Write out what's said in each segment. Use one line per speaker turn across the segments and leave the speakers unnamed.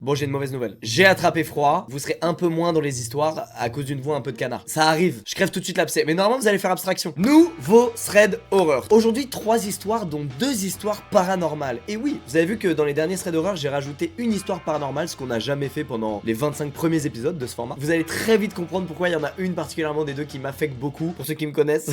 Bon, j'ai une mauvaise nouvelle. J'ai attrapé froid, vous serez un peu moins dans les histoires à cause d'une voix un peu de canard. Ça arrive, je crève tout de suite l'abcès, mais normalement vous allez faire abstraction. Nouveau thread horreur. Aujourd'hui, 3 histoires, dont 2 histoires paranormales. Et oui, vous avez vu que dans les derniers threads horreur, j'ai rajouté une histoire paranormale, ce qu'on n'a jamais fait pendant les 25 premiers épisodes de ce format. Vous allez très vite comprendre pourquoi il y en a une particulièrement des deux qui m'affecte beaucoup. Pour ceux qui me connaissent,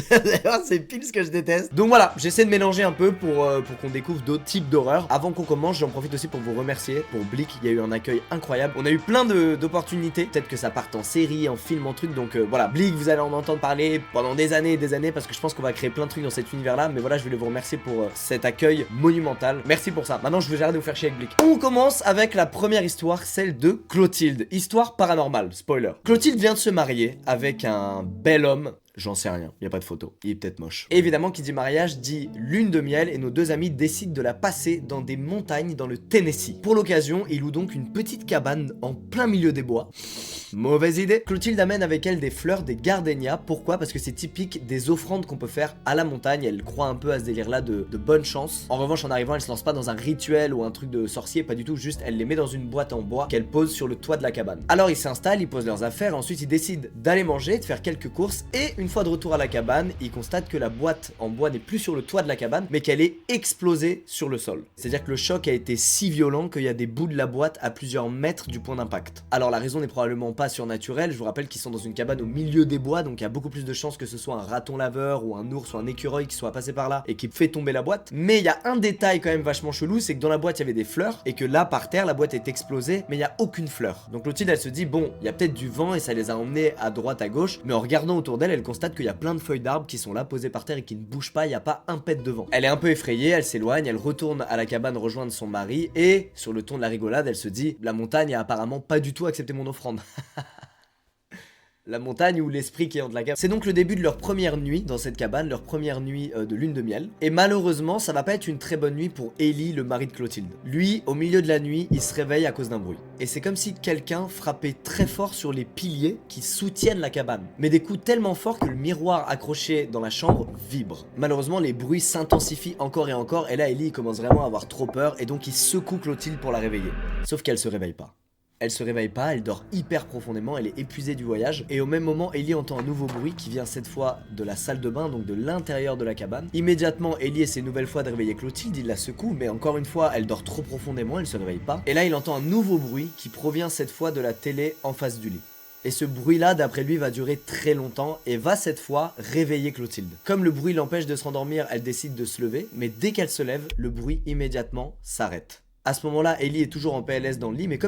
c'est pile ce que je déteste. Donc voilà, j'essaie de mélanger un peu pour qu'on découvre d'autres types d'horreur. Avant qu'on commence, j'en profite aussi pour vous remercier. Pour Blick, il y a eu un accueil incroyable. On a eu plein d'opportunités. Peut-être que ça parte en série, en film, en truc. Donc voilà, Blick, vous allez en entendre parler pendant des années et des années parce que je pense qu'on va créer plein de trucs dans cet univers-là. Mais voilà, je voulais vous remercier pour cet accueil monumental. Merci pour ça. Maintenant, je vais arrêter de vous faire chier avec Blick. On commence avec la première histoire, celle de Clotilde. Histoire paranormale, spoiler. Clotilde vient de se marier avec un bel homme. J'en sais rien, y a pas de photo, il est peut-être moche. Et évidemment, qui dit mariage dit lune de miel et nos deux amis décident de la passer dans des montagnes dans le Tennessee. Pour l'occasion, ils louent donc une petite cabane en plein milieu des bois. Mauvaise idée. Clotilde amène avec elle des fleurs, des gardénias. Pourquoi? Parce que c'est typique des offrandes qu'on peut faire à la montagne. Elle croit un peu à ce délire-là de bonne chance. En revanche, en arrivant, elle se lance pas dans un rituel ou un truc de sorcier, pas du tout. Juste, elle les met dans une boîte en bois qu'elle pose sur le toit de la cabane. Alors, ils s'installent, ils posent leurs affaires. Ensuite, ils décident d'aller manger, de faire quelques courses. Et une fois de retour à la cabane, ils constatent que la boîte en bois n'est plus sur le toit de la cabane, mais qu'elle est explosée sur le sol. C'est-à-dire que le choc a été si violent qu'il y a des bouts de la boîte à plusieurs mètres du point d'impact. Alors, la raison n'est probablement pas surnaturel, je vous rappelle qu'ils sont dans une cabane au milieu des bois, donc il y a beaucoup plus de chances que ce soit un raton laveur ou un ours ou un écureuil qui soit passé par là et qui fait tomber la boîte. Mais il y a un détail quand même vachement chelou, c'est que dans la boîte il y avait des fleurs et que là par terre la boîte est explosée mais il n'y a aucune fleur. Donc Clotilde elle se dit bon, il y a peut-être du vent et ça les a emmenés à droite à gauche, mais en regardant autour d'elle, elle constate qu'il y a plein de feuilles d'arbres qui sont là posées par terre et qui ne bougent pas, il n'y a pas un pet de vent. Elle est un peu effrayée, elle s'éloigne, elle retourne à la cabane rejoindre son mari et sur le ton de la rigolade elle se dit la montagne a apparemment pas du tout accepté mon offrande. La montagne ou l'esprit qui hante la cabane. C'est donc le début de leur première nuit dans cette cabane, leur première nuit de lune de miel. Et malheureusement, ça va pas être une très bonne nuit pour Élie, le mari de Clotilde. Lui, au milieu de la nuit, il se réveille à cause d'un bruit. Et c'est comme si quelqu'un frappait très fort sur les piliers qui soutiennent la cabane. Mais des coups tellement forts que le miroir accroché dans la chambre vibre. Malheureusement, les bruits s'intensifient encore et encore. Et là, Élie commence vraiment à avoir trop peur. Et donc, il secoue Clotilde pour la réveiller. Sauf qu'elle se réveille pas. Elle se réveille pas, elle dort hyper profondément, elle est épuisée du voyage. Et au même moment, Ellie entend un nouveau bruit qui vient cette fois de la salle de bain, donc de l'intérieur de la cabane. Immédiatement, Ellie essaie une nouvelle fois de réveiller Clotilde, il la secoue, mais encore une fois, elle dort trop profondément, elle se réveille pas. Et là, il entend un nouveau bruit qui provient cette fois de la télé en face du lit. Et ce bruit-là, d'après lui, va durer très longtemps et va cette fois réveiller Clotilde. Comme le bruit l'empêche de se rendormir, elle décide de se lever, mais dès qu'elle se lève, le bruit immédiatement s'arrête. À ce moment-là, Ellie est toujours en PLS dans le lit, mais comme